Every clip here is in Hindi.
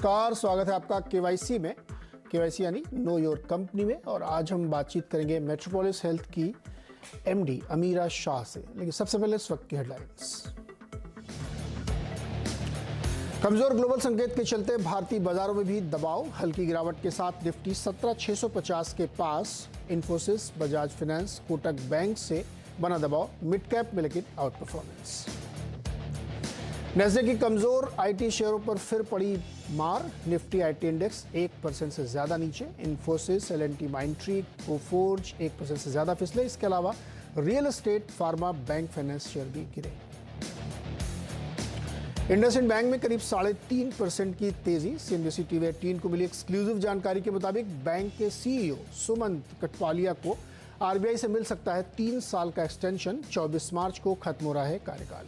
नमस्कार, स्वागत है आपका केवाईसी में। केवाईसी यानी नो योर कंपनी में। और आज हम बातचीत करेंगे मेट्रोपोलिस हेल्थ की एमडी अमीरा शाह से। लेकिन सबसे पहले इस वक्त की हेडलाइंस। कमजोर ग्लोबल संकेत के चलते भारतीय बाजारों में भी दबाव। हल्की गिरावट के साथ निफ्टी 17,650 के पास। इन्फोसिस, बजाज फाइनेंस, कोटक बैंक से बना दबाव। मिड कैप में लेकिन आउट परफॉर्मेंस। नेस्डैक की कमजोर आईटी शेयरों पर फिर पड़ी मार। निफ्टी आईटी इंडेक्स 1% से ज्यादा नीचे। इन्फोसिस, एल&टी माइंडट्री, कोफोर्ज 1% से ज्यादा फिसले। इसके अलावा real estate, pharma, bank finance share भी गिरे। इंडसइंड बैंक में करीब 3.5% की तेजी। सीएनबीसी टीवी 18 को मिली एक्सक्लूसिव जानकारी के मुताबिक बैंक के सीईओ सुमंत कटवालिया को आरबीआई से मिल सकता है 3 साल का एक्सटेंशन। 24 मार्च को खत्म हो रहा है कार्यकाल।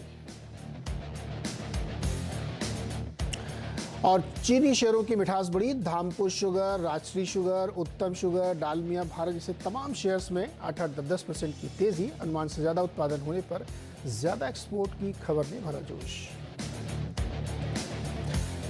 और चीनी शेयरों की मिठास बढ़ी। धामपुर शुगर, राजश्री शुगर, उत्तम शुगर, डालमिया भारत जैसे तमाम शेयर्स में 8-10% की तेजी। अनुमान से ज्यादा उत्पादन होने पर ज्यादा एक्सपोर्ट की खबर ने भरा जोश।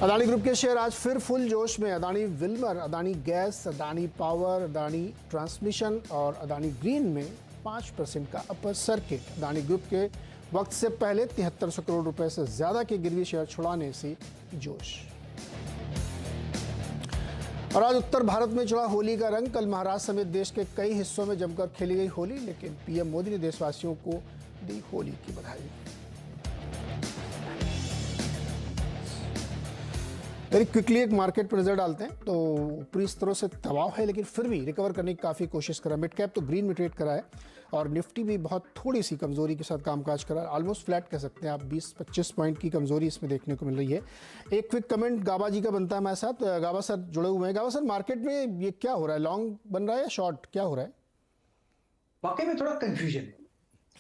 अदानी ग्रुप के शेयर आज फिर फुल जोश में। Adani Wilmer, Adani gas, Adani power, Adani transmission और अदानी ग्रीन में 5% का अपर सर्किट। अदानी ग्रुप के वक्त से पहले 7300 करोड़ रुपए से ज्यादा के गिरवी शेयर छुड़ाने से जोश। और आज उत्तर भारत में चढ़ा होली का रंग। कल महाराष्ट्र समेत देश के कई हिस्सों में जमकर खेली गई होली, लेकिन पीएम मोदी ने देशवासियों को दी होली की बधाई। वेरी क्विकली एक मार्केट पर नजर डालते हैं तो ऊपरी स्तरों से दबाव है, लेकिन फिर भी रिकवर करने की काफी कोशिश करा। मिड कैप तो ग्रीन में ट्रेड करा है और निफ्टी भी बहुत थोड़ी सी कमजोरी के साथ कामकाज करा। ऑलमोस्ट फ्लैट कह सकते हैं आप। 20-25 पॉइंट की कमजोरी इसमें देखने को मिल रही है। एक क्विक कमेंट गाबा जी का बनता है हमारे साथ। गाबा सर जुड़े हुए हैं। गाबा सर, मार्केट में ये क्या हो रहा है? लॉन्ग बन रहा है या शॉर्ट, क्या हो रहा है? वाकई में थोड़ा कंफ्यूजन है।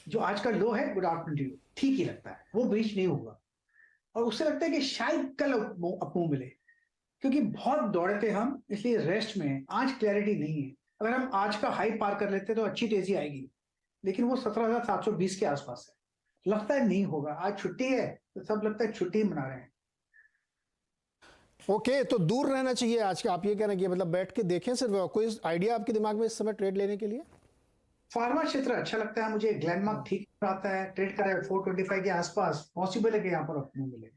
जो आज का लो है, गुड आफ्टरनून, ठीक ही लगता है, वो ब्रीच नहीं होगा और उससे लगता है कि शायद कल अपमूव मिले, क्योंकि बहुत दौड़े थे हम, इसलिए रेस्ट में हैं। आज क्लैरिटी नहीं है। अगर हम आज का हाई पार कर लेते तो अच्छी तेजी आएगी, लेकिन वो 17,720 के आसपास है। लगता है नहीं होगा। आज छुट्टी है तो सब लगता है छुट्टी मना रहे हैं। ओके, तो दूर रहना चाहिए आज का, आप ये कह रहे हैं? मतलब बैठ के देखें सिर्फ। कोई आइडिया आपके दिमाग में इस समय ट्रेड लेने के लिए? फार्मा क्षेत्र अच्छा लगता है मुझे। ग्लेनमार्क ठीक आता है, ट्रेड कर रहा है 425 के आसपास। पॉसिबल है कि यहाँ पर अपने मिले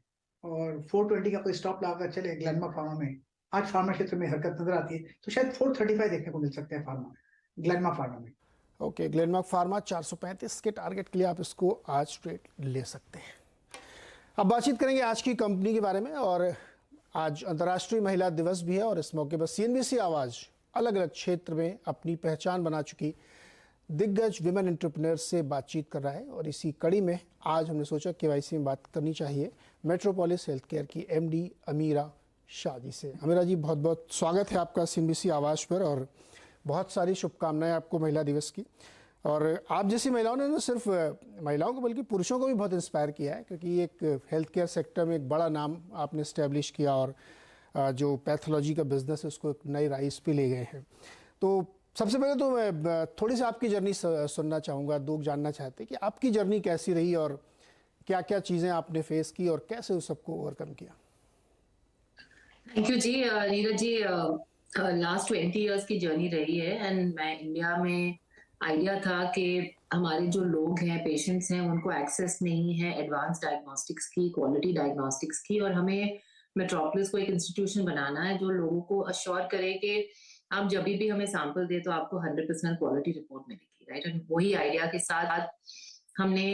और 420 का कोई स्टॉप लगाकर चले ग्लेनमार्क फार्मा में। आज फार्मा क्षेत्र में हरकत नजर आती है, तो शायद 435 देखने को मिल सकता है फार्मा में, ग्लेनमार्क फार्मा में। ओके, ग्लेनमार्क फार्मा 435 के टारगेट के लिए आप इसको आज ट्रेड ले सकते हैं। अब बातचीत करेंगे आज की कंपनी के बारे में। और आज अंतर्राष्ट्रीय महिला दिवस भी है और इस मौके पर सीएनबीसी आवाज अलग अलग क्षेत्र में अपनी पहचान बना चुकी दिग्गज विमेन एंटरप्रेन्योर्स से बातचीत कर रहा है। और इसी कड़ी में आज हमने सोचा केवाईसी में बात करनी चाहिए मेट्रोपोलिस हेल्थ केयर की एमडी अमीरा शाह जी से। अमीरा जी, बहुत बहुत स्वागत है आपका सीएनबीसी आवाज पर और बहुत सारी शुभकामनाएं आपको महिला दिवस की। और आप जैसी महिलाओं ने न सिर्फ महिलाओं को बल्कि पुरुषों को भी बहुत इंस्पायर किया है, क्योंकि एक हेल्थ केयर सेक्टर में एक बड़ा नाम आपने इस्टेब्लिश किया और जो पैथोलॉजी का बिजनेस है उसको एक नई राइज पे ले गए हैं। तो सबसे पहले तो मैं थोड़ी सी आपकी जर्नी सुनना चाहूँगा। लोग जानना चाहते हैं कि आपकी जर्नी कैसी रही और क्या क्या चीज़ें आपने फेस की और कैसे उस सबको ओवरकम किया। Thank you ji. Neeraj ji, last 20 years की जर्नी रही है एंड मैं इंडिया में आइडिया था कि हमारे जो लोग हैं, पेशेंट्स हैं, उनको एक्सेस नहीं है एडवांस डायग्नोस्टिक्स की, क्वालिटी डायग्नोस्टिक्स की। और हमें मेट्रोपोलिस को एक इंस्टीट्यूशन बनाना है जो लोगों को अश्योर करे कि आप जब भी हमें सैंपल दे तो आपको 100% क्वालिटी रिपोर्ट मिलेगी, राइट। एंड वही आइडिया के साथ हमने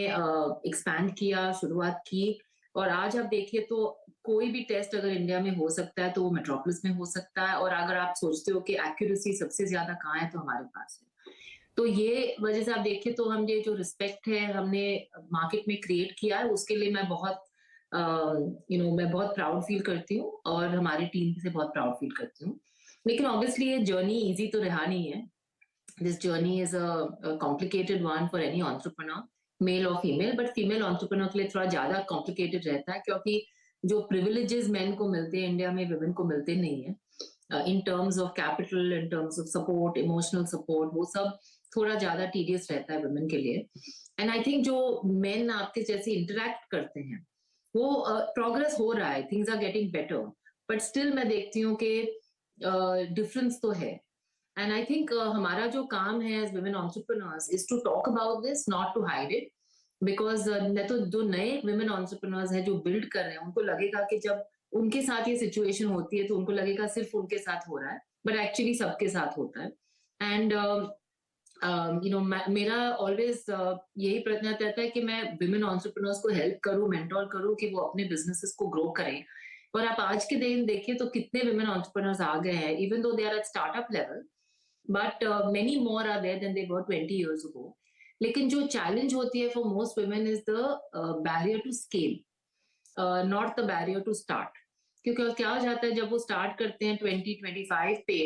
एक्सपैंड किया, शुरुआत की। और आज आप देखिए तो कोई भी टेस्ट अगर इंडिया में हो सकता है तो वो मेट्रोपोलिस में हो सकता है। और अगर आप सोचते हो कि एक्यूरेसी सबसे ज्यादा कहाँ है, तो हमारे पास है। तो ये वजह से आप देखिए तो हम ये जो रिस्पेक्ट है हमने मार्केट में क्रिएट किया है, उसके लिए मैं बहुत मैं बहुत प्राउड फील करती हूँ और हमारी टीम से बहुत प्राउड फील करती हूँ। लेकिन ऑब्वियसली ये जर्नी इजी तो रहा नहीं है। This journey is a complicated one for any entrepreneur, male और फीमेल। बट फीमेल एंटरप्रेन्योर के लिए थोड़ा ज्यादा कॉम्प्लिकेटेड रहता है, क्योंकि जो प्रिविलेजेस मेन को मिलते हैं इंडिया में वुमेन को मिलते नहीं है। In terms of capital, in terms of support, emotional support, वो सब थोड़ा ज्यादा टीडियस रहता है वुमेन के लिए। एंड आई थिंक जो मेन आपके जैसे इंटरेक्ट करते हैं वो प्रोग्रेस हो रहा है, things are getting better. But still मैं देखती हूँ कि डिफरेंस तो है। एंड आई थिंक हमारा जो काम है as women entrepreneurs is to talk about this, not to hide it. Because नहीं तो जो नए वुमेन एंटरप्रेन्योर्स हैं जो बिल्ड कर रहे हैं, उनको लगेगा कि जब उनके साथ ये सिचुएशन होती है तो उनको लगेगा सिर्फ उनके साथ हो रहा है, बट एक्चुअली सबके साथ होता है। एंड मेरा ऑलवेज यही प्रयत्न रहता है कि मैं विमेन एंटरप्रेन्योर्स को हेल्प करूं, मेंटोर करूं कि वो अपने बिजनेसेस को ग्रो करें। और आप आज के दिन देखिए तो कितने विमेन एंटरप्रेन्योर्स आ गए हैं, even though they are at startup level, but many more are there than they were 20 years ago. लेकिन जो चैलेंज होती है for most women is the barrier to scale, not the barrier to start. क्योंकि क्या हो जाता है जब वो स्टार्ट करते हैं 20-25 पे,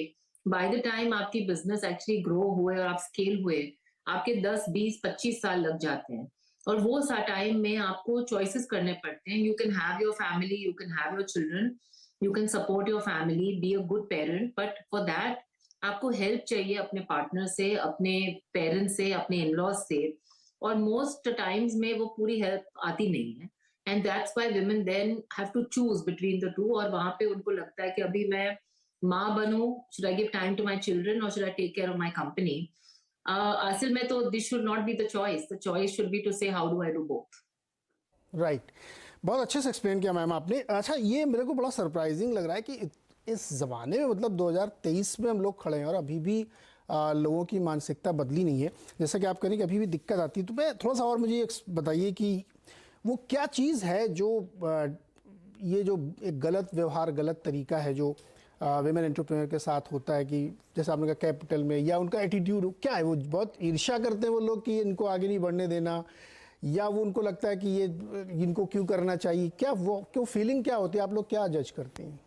बाय द टाइम आपकी बिजनेस एक्चुअली ग्रो हुए और आप स्केल हुए, आपके 10-20-25 साल लग जाते हैं। और वो सा टाइम में आपको चॉइसेस करने पड़ते हैं। You can have your family, you can have your children, you can support your family, be a good parent, but for that आपको हेल्प चाहिए अपने पार्टनर से, अपने पेरेंट्स से, अपने इन-लॉज से। और मोस्ट टाइम्स में वो पूरी हेल्प आती नहीं है, and that's why women then have to choose between the two. और वहां पे उनको लगता है कि अभी मैं माँ बनूं, should I give time to my children और should I take care of my company. असल में तो this should not be the choice should be to say how do I do both. Right, बहुत अच्छे से एक्सप्लेन किया मैम आपने। अच्छा, ये मेरे को बड़ा सरप्राइजिंग लग रहा है कि इस ज़माने में, मतलब 2023 में हम लोग खड़े हैं और अभी भी लोगों की मानसिकता बदली नहीं है। जैसा कि आप कह रहे हैं कि अभी भी दिक्कत आती है, तो मैं थोड़ा सा और मुझे बताइए कि वो क्या चीज़ है जो ये जो एक गलत व्यवहार, गलत तरीका है जो विमेन एंटरप्रेन्योर के साथ होता है, कि जैसे आपने कहा कैपिटल में, या उनका एटीट्यूड क्या है? वो बहुत ईर्ष्या करते हैं वो लोग कि इनको आगे नहीं बढ़ने देना, या वो उनको लगता है कि ये इनको क्यों करना चाहिए? क्या वो क्यों फीलिंग क्या होती है? आप लोग क्या जज करते हैं?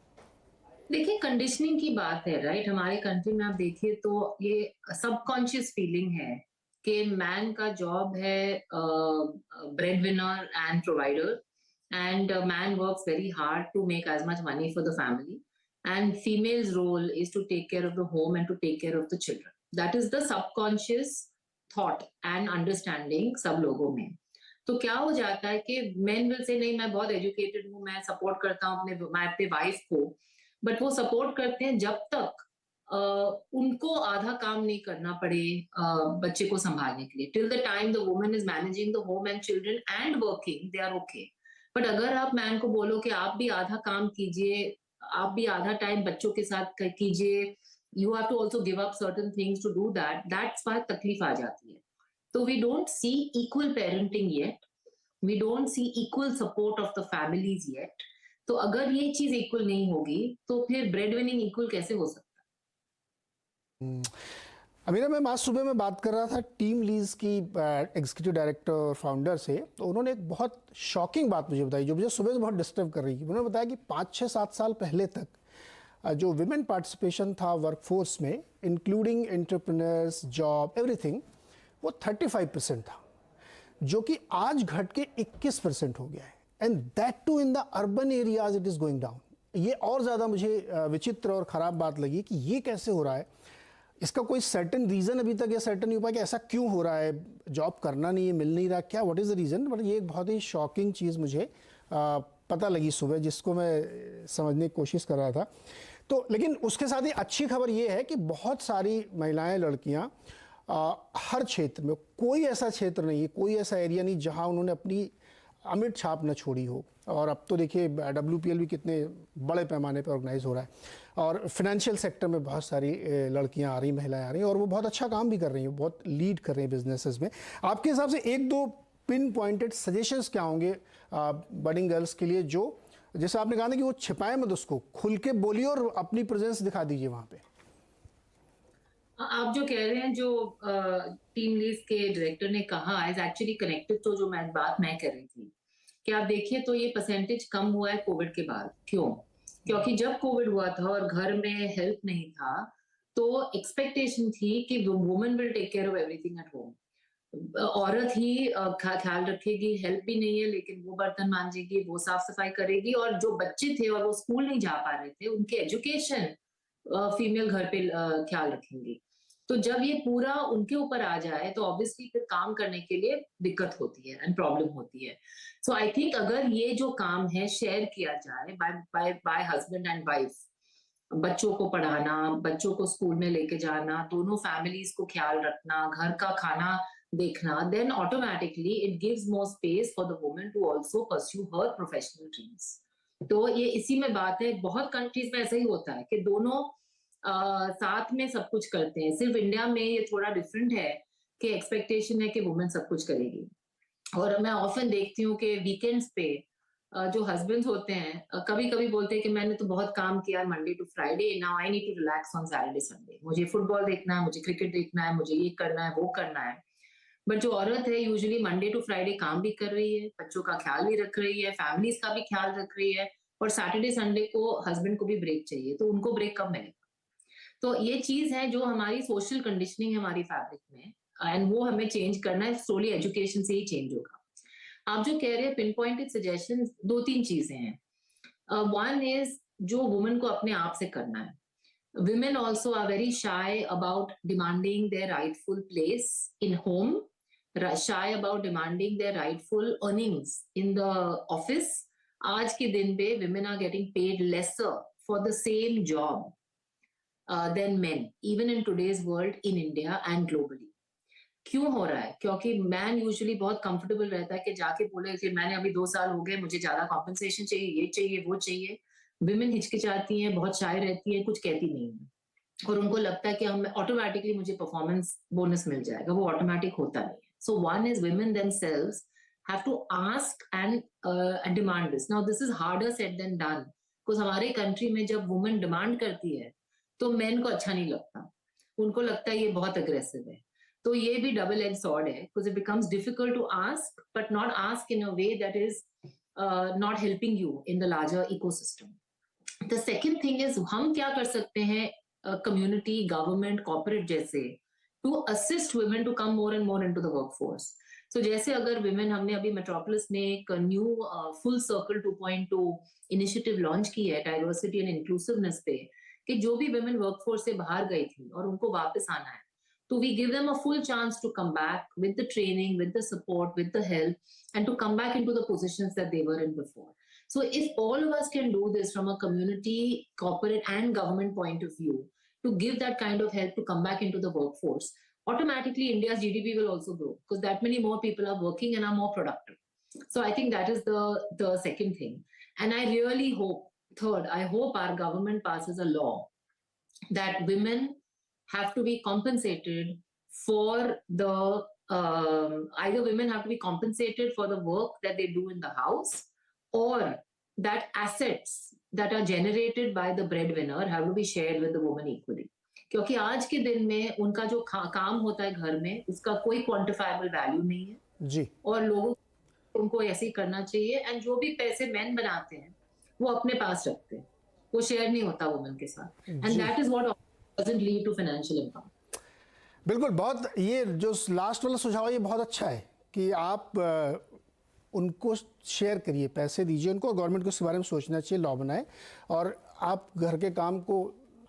देखिए, कंडीशनिंग की बात है, राइट? हमारे कंट्री में आप देखिए तो ये सबकॉन्शियस फीलिंग है कि मैन का जॉब है bread winner and provider, and man works very hard to make as much money for the family, and females role is to take care of the home and to take care of the children. That is the subconscious thought and understanding सब लोगों में। तो क्या हो जाता है कि मेन विल से नहीं, मैं बहुत एजुकेटेड हूँ, मैं सपोर्ट करता हूँ अपने वाइफ को, बट वो सपोर्ट करते हैं जब तक उनको आधा काम नहीं करना पड़े बच्चे को संभालने के लिए। Till the time the woman is managing the home and children and working, they are okay. But अगर आप मैन को बोलो कि आप भी आधा काम कीजिए, आप भी आधा टाइम बच्चों के साथ कीजिए, you have to also give up certain things to do that, that's why तकलीफ आ जाती है। तो we don't see equal parenting yet, we don't see equal support of the families yet. तो अगर ये चीज इक्वल नहीं होगी तो फिर ब्रेड विनिंग इक्वल कैसे हो सकता अमीरा, मैं आज सुबह में बात कर रहा था टीम लीज की एग्जीक्यूटिव डायरेक्टर और फाउंडर से, तो उन्होंने एक बहुत शॉकिंग बात मुझे बताई जो मुझे सुबह से बहुत डिस्टर्ब कर रही थी। उन्होंने बताया कि 5-6-7 साल पहले तक जो विमेन पार्टिसिपेशन था वर्कफोर्स में, इंक्लूडिंग एंटरप्रेन्योर्स, जॉब, एवरीथिंग, वो 35% था, जो कि आज घट के 21% हो गया है। And that too in the urban areas it is going down. ये और ज़्यादा मुझे विचित्र और ख़राब बात लगी कि ये कैसे हो रहा है। इसका कोई सर्टन रीज़न अभी तक ये सर्टन नहीं हो पाया कि ऐसा क्यों हो रहा है, जॉब करना नहीं है, मिल नहीं रहा, क्या, what is the reason? But ये एक बहुत ही शॉकिंग चीज़ मुझे पता लगी सुबह, जिसको मैं समझने की कोशिश कर रहा था। तो लेकिन उसके साथ ही अच्छी खबर ये है कि बहुत सारी महिलाएं, लड़कियां हर क्षेत्र में, कोई ऐसा क्षेत्र नहीं है, कोई ऐसा एरिया नहीं जहां उन्होंने अपनी अमिट छाप न छोड़ी हो। और अब तो देखिए WPL भी कितने बड़े पैमाने पर ऑर्गेनाइज हो रहा है, और फिनेंशियल सेक्टर में बहुत सारी लड़कियां आ रही, महिलाएं आ रही हैं, और वो बहुत अच्छा काम भी कर रही हैं, बहुत लीड कर रही हैं बिजनेसेस में। आपके हिसाब से एक दो पिन पॉइंटेड सजेशंस क्या होंगे बडिंग गर्ल्स के लिए, जो जैसे आपने कहा ना कि वो छिपाएं मत, उसको खुल के बोलिए और अपनी प्रेजेंस दिखा दीजिए वहाँ पे? आप जो कह रहे हैं, जो टीम लीज के डायरेक्टर ने कहा, इज एक्चुअली कनेक्टेड तो जो बात मैं कर रही थी कि आप देखिए तो ये परसेंटेज कम हुआ है कोविड के बाद। क्यों? क्योंकि जब कोविड हुआ था और घर में हेल्प नहीं था, तो एक्सपेक्टेशन थी कि woman will take care of everything at home. औरत ही ख्याल रखेगी, हेल्प भी नहीं है लेकिन वो बर्तन मांजेगी, वो साफ सफाई करेगी, और जो बच्चे थे और वो स्कूल नहीं जा पा रहे थे, उनके एजुकेशन फीमेल घर पे ख्याल रखेंगी। तो जब ये पूरा उनके ऊपर आ जाए तो ऑब्वियसली फिर काम करने के लिए दिक्कत होती है एंड प्रॉब्लम होती है. सो आई थिंक अगर ये जो काम है शेयर किया जाए by by by husband and wife, बच्चों को पढ़ाना, बच्चों को स्कूल में लेके जाना, दोनों फैमिलीज को ख्याल रखना, घर का खाना देखना, then automatically it gives more space for the woman to also pursue her professional dreams. तो ये इसी में बात है, बहुत कंट्रीज में ऐसा ही होता है कि दोनों साथ में सब कुछ करते हैं. सिर्फ इंडिया में ये थोड़ा डिफरेंट है कि एक्सपेक्टेशन है कि वुमेन सब कुछ करेगी. और मैं ऑफन देखती हूँ कि वीकेंड्स पे जो हस्बैंड्स होते हैं कभी कभी बोलते हैं कि मैंने तो बहुत काम किया Monday to Friday, now I need to relax on Saturday Sunday, मुझे फुटबॉल देखना है, मुझे क्रिकेट देखना है, मुझे ये करना है, वो करना है. बट जो औरत है यूजुअली मंडे टू फ्राइडे काम भी कर रही है, बच्चों का ख्याल भी रख रही है, फैमिलीज का भी ख्याल रख रही है, और सैटरडे संडे को हस्बैंड को भी ब्रेक चाहिए. तो उनको ब्रेक कब मिलेगा? तो ये चीज है जो हमारी सोशल कंडीशनिंग है हमारी फैब्रिक में, एंड वो हमें चेंज करना है. स्लोली एजुकेशन से ही चेंज होगा. आप जो कह रहे हैं पिन पॉइंटेड सजेशन, दो तीन चीजें हैं. वन इज जो वुमेन को अपने आप से करना है. Women also are very shy about demanding their rightful place in home, shy about demanding their rightful earnings in the office. आज के दिन पे women are getting paid lesser for the same job than men, even in today's world in India and globally. क्यों हो रहा है? क्योंकि मैन यूजुअली बहुत कंफर्टेबल रहता है कि जाके बोले कि मैंने अभी 2 साल हो गए, मुझे ज्यादा कॉम्पेंसेशन चाहिए, ये चाहिए, वो चाहिए. विमेन हिचकिचाती हैं, बहुत शाय रहती हैं, कुछ कहती नहीं है, और उनको लगता है कि हम ऑटोमेटिकली मुझे परफॉर्मेंस बोनस मिल जाएगा. वो ऑटोमेटिक होता नहीं है. So one is women themselves have to ask and demand this. Now this is harder said than done, because हमारे कंट्री में जब वुमेन डिमांड करती है तो मेन को अच्छा नहीं लगता, उनको लगता है ये बहुत अग्रेसिव है. तो ये भी डबल एज सॉर्ड है, because it becomes difficult to ask, but not ask in a way that is not helping you in the larger ecosystem. The second thing is हम क्या कर सकते हैं कम्युनिटी, गवर्नमेंट, कॉर्पोरेट जैसे, to assist women to come more and more into the workforce. So जैसे अगर वुमेन, हमने अभी मेट्रोपोलिस में एक new full circle 2.2 initiative launch की है डाइवर्सिटी एंड इंक्लूसिवनेस पे, कि जो भी वुमेन वर्कफोर्स से बाहर गई थी और उनको वापस आना है, तो we give them a full chance to come back with the training, with the support, with the help, and to come back into the positions that they were in before. So if all of us can do this from a community, corporate and government point of view, to give that kind of help to come back into the workforce, automatically India's GDP will also grow, because that many more people are working and are more productive. So I think that is the second thing. And I really hope, third, I hope our government passes a law that women have to be compensated for the either women have to be compensated for the work that they do in the house, or that assets that are generated by the breadwinner have to be shared with the woman equally. क्योंकि आज के दिन में उनका जो काम होता है घर में, उसका कोई क्वांटिफाइबल वैल्यू नहीं है जी. और लोगों उनको ऐसे ही करना चाहिए. एंड जो भी पैसे मैन बनाते हैं वो अपने पास रखते हैं, वो शेयर नहीं होता वुमेन के साथ. And that is what doesn't lead to financial income. बिल्कुल. बहुत ये जो लास्ट वाला सुझाव है ये बहुत अच्छा है कि आप उनको शेयर करिए, पैसे दीजिए उनको. गवर्नमेंट को इसके बारे में सोचना चाहिए, लॉ बनाए, और आप घर के काम को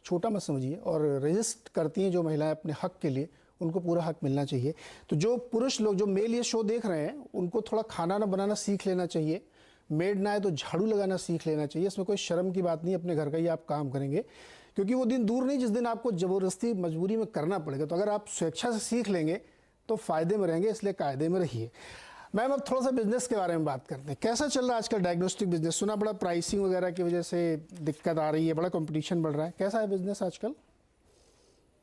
छोटा मत समझिए. और रजिस्ट करती हैं जो महिलाएं अपने हक के लिए, उनको पूरा हक मिलना चाहिए. तो जो पुरुष लोग, जो मेल ये शो देख रहे हैं, उनको थोड़ा खाना ना बनाना सीख लेना चाहिए. मेड ना आए तो झाड़ू लगाना सीख लेना चाहिए. इसमें कोई शर्म की बात नहीं, अपने घर का ही आप काम करेंगे, क्योंकि वो दिन दूर नहीं जिस दिन आपको ज़बरदस्ती मजबूरी में करना पड़ेगा. तो अगर आप स्वेच्छा से सीख लेंगे तो फ़ायदे में रहेंगे, इसलिए कायदे में रहिए. मैम, अब थोड़ा सा बिजनेस के बारे में बात करते हैं. कैसा चल रहा है आजकल डायग्नोस्टिक बिजनेस? सुना बड़ा प्राइसिंग वगैरह की वजह से दिक्कत आ रही है, बड़ा कंपटीशन बढ़ रहा है. कैसा है बिजनेस आजकल?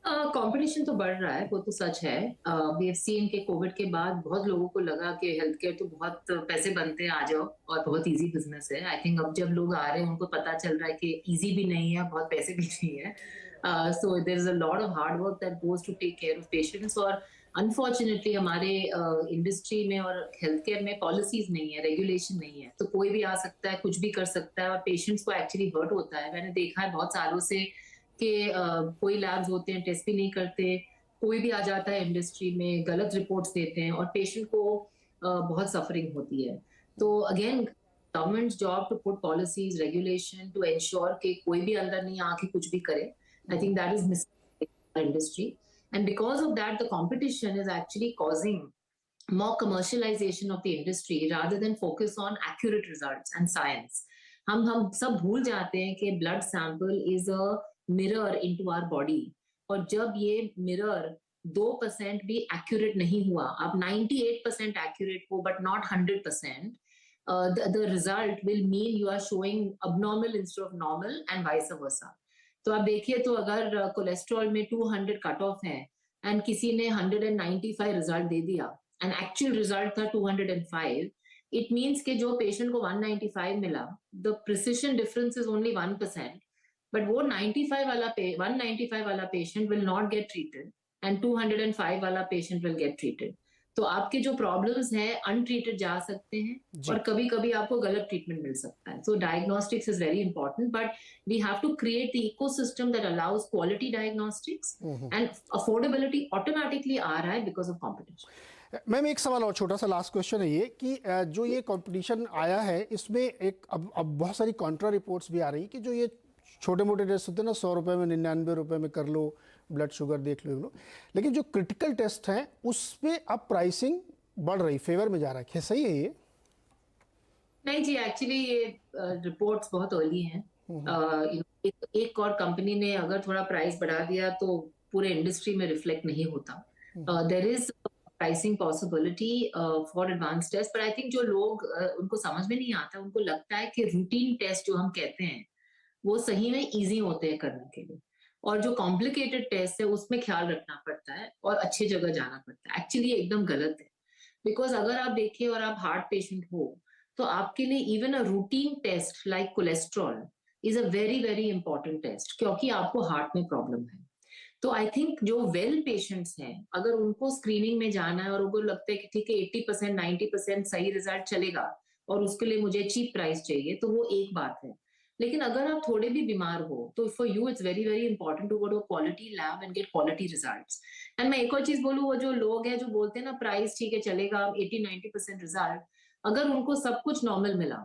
कंपटीशन तो बढ़ रहा है, वो तो सच है. वी हैव सीन के कोविड के बाद बहुत लोगों को लगा कि हेल्थ केयर तो बहुत पैसे बनते हैं, आ जाओ, और बहुत इजी बिजनेस है. आई थिंक अब जब लोग आ रहे हैं उनको पता चल रहा है कि इजी भी नहीं है, बहुत पैसे भी नहीं है. So there is a lot of hard work that goes to take care of patients. और अनफॉर्चुनेटली हमारे इंडस्ट्री में और हेल्थ केयर में पॉलिसीज नहीं है, रेगुलेशन नहीं है, तो कोई भी आ सकता है, कुछ भी कर सकता है, और पेशेंट्स को एक्चुअली हर्ट होता है. मैंने देखा है बहुत सालों से कि कोई लैब्स होते हैं, टेस्ट भी नहीं करते, कोई भी आ जाता है इंडस्ट्री में, गलत रिपोर्ट्स देते हैं, और पेशेंट को बहुत सफरिंग होती है. तो again government's job to put policies, regulation to ensure कि कोई भी अंदर नहीं आके कुछ भी करे. I think that is missing industry. And because of that, the competition is actually causing more commercialization of the industry rather than focus on accurate results and science. हम सब भूल जाते हैं कि blood sample is a mirror into our body, और जब ये mirror 2% भी accurate नहीं हुआ, आप 98% accurate हो but not 100%, the result will mean you are showing abnormal instead of normal and vice versa. तो आप देखिए, तो अगर कोलेस्ट्रॉल में 200 कट ऑफ है एंड किसी ने 195 रिजल्ट दे दिया एंड एक्चुअल रिजल्ट था 205, इट मींस कि जो पेशेंट को 195 मिला, the precision difference is only 1%, but वो 195 वाला patient will not gate treated and 205 वाला पेशेंट विल गेट ट्रीटेड. तो आपके जो प्रॉब्लम्स हैं अनट्रीटेड जा सकते हैं और कभी कभी आपको गलत ट्रीटमेंट मिल सकता है. So diagnostics is very important, but we have to create the ecosystem that allows quality diagnostics, and affordability automatically आ रहा है बिकॉज ऑफ कॉम्पिटिशन. मैम एक सवाल और छोटा सा लास्ट क्वेश्चन है ये कि जो ये कंपटीशन आया है इसमें एक अब बहुत सारी कॉन्ट्रा रिपोर्ट्स भी आ रही है कि जो ये छोटे मोटे टेस्ट होते हैं ना, 100 रुपये में 99 रुपये में कर लो, ब्लड शुगर देख लो, लेकिन जो क्रिटिकल टेस्ट हैं उस पे अब प्राइसिंग बढ़ रही, फेवर में जा रहा है. सही है ये? नहीं जी, एक्चुअली ये रिपोर्ट्स बहुत अर्ली हैं. एक और कंपनी ने अगर थोड़ा प्राइस बढ़ा दिया तो पूरे इंडस्ट्री में रिफ्लेक्ट नहीं होता. There is pricing possibility for advance test, पर आई थिंक जो लोग उनको समझ में नहीं आता, उनको लगता है कि रूटीन टेस्ट जो हम कहते हैं वो सही में इजी होते हैं करने के लिए, और जो कॉम्प्लिकेटेड टेस्ट है उसमें ख्याल रखना पड़ता है और अच्छी जगह जाना पड़ता है. एक्चुअली एकदम गलत है, बिकॉज अगर आप देखिए और आप हार्ट पेशेंट हो तो आपके लिए even a routine test like cholesterol is a very very important test, क्योंकि आपको हार्ट में प्रॉब्लम है. तो आई थिंक जो वेल पेशेंट्स हैं, अगर उनको स्क्रीनिंग में जाना है और उनको लगता है कि ठीक है 80% 90% सही रिजल्ट चलेगा और उसके लिए मुझे चीप प्राइस चाहिए, तो वो एक बात है. लेकिन अगर आप थोड़े भी बीमार हो तो for you it's very very important to go to quality lab and get quality results. And मैं एक और चीज बोलूं, वो जो लोग हैं जो बोलते हैं ना प्राइस ठीक है चलेगा 80-90% रिजल्ट, अगर उनको सब कुछ नॉर्मल मिला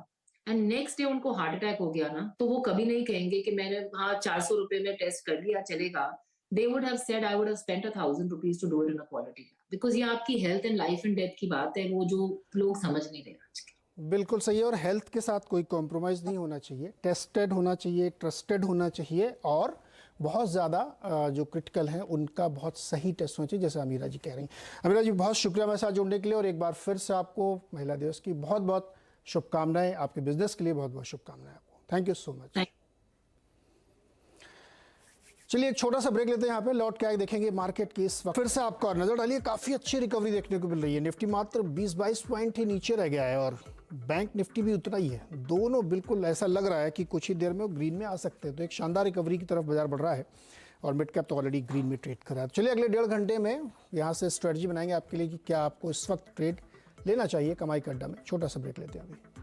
एंड नेक्स्ट डे उनको हार्ट अटैक हो गया ना, तो वो कभी नहीं कहेंगे कि मैंने 400 रुपए में टेस्ट कर लिया चलेगा. They would have said I would have spent 1000 rupees to do it in a quality lab, because ये आपकी health and life and death की बात है, वो जो लोग समझ नहीं रहे आज के. बिल्कुल सही है, और हेल्थ के साथ कोई कॉम्प्रोमाइज़ नहीं होना चाहिए, टेस्टेड होना चाहिए, ट्रस्टेड होना चाहिए, और बहुत ज़्यादा जो क्रिटिकल हैं उनका बहुत सही टेस्ट होना चाहिए, जैसे अमीरा जी कह रही हैं. अमीरा जी बहुत शुक्रिया मेरे साथ जुड़ने के लिए, और एक बार फिर से आपको महिला दिवस की बहुत बहुत शुभकामनाएं, आपके बिजनेस के लिए बहुत बहुत शुभकामनाएं आपको. Thank you so much. चलिए एक छोटा सा ब्रेक लेते हैं यहाँ पे, लौट के आगे देखेंगे मार्केट की इस वक्त. फिर से आपका नजर डालिए, काफ़ी अच्छी रिकवरी देखने को मिल रही है. निफ्टी मात्र 20-22 पॉइंट ही नीचे रह गया है और बैंक निफ्टी भी उतना ही है. दोनों बिल्कुल ऐसा लग रहा है कि कुछ ही देर में वो ग्रीन में आ सकते हैं. तो एक शानदार रिकवरी की तरफ बाजार बढ़ रहा है और मिड कैप तो ऑलरेडी ग्रीन में ट्रेड कर रहा है. चलिए अगले 1.5 घंटे में यहाँ से स्ट्रेटजी बनाएंगे आपके लिए कि क्या आपको इस वक्त ट्रेड लेना चाहिए कमाई का अड्डा में. छोटा सा ब्रेक लेते हैं अभी.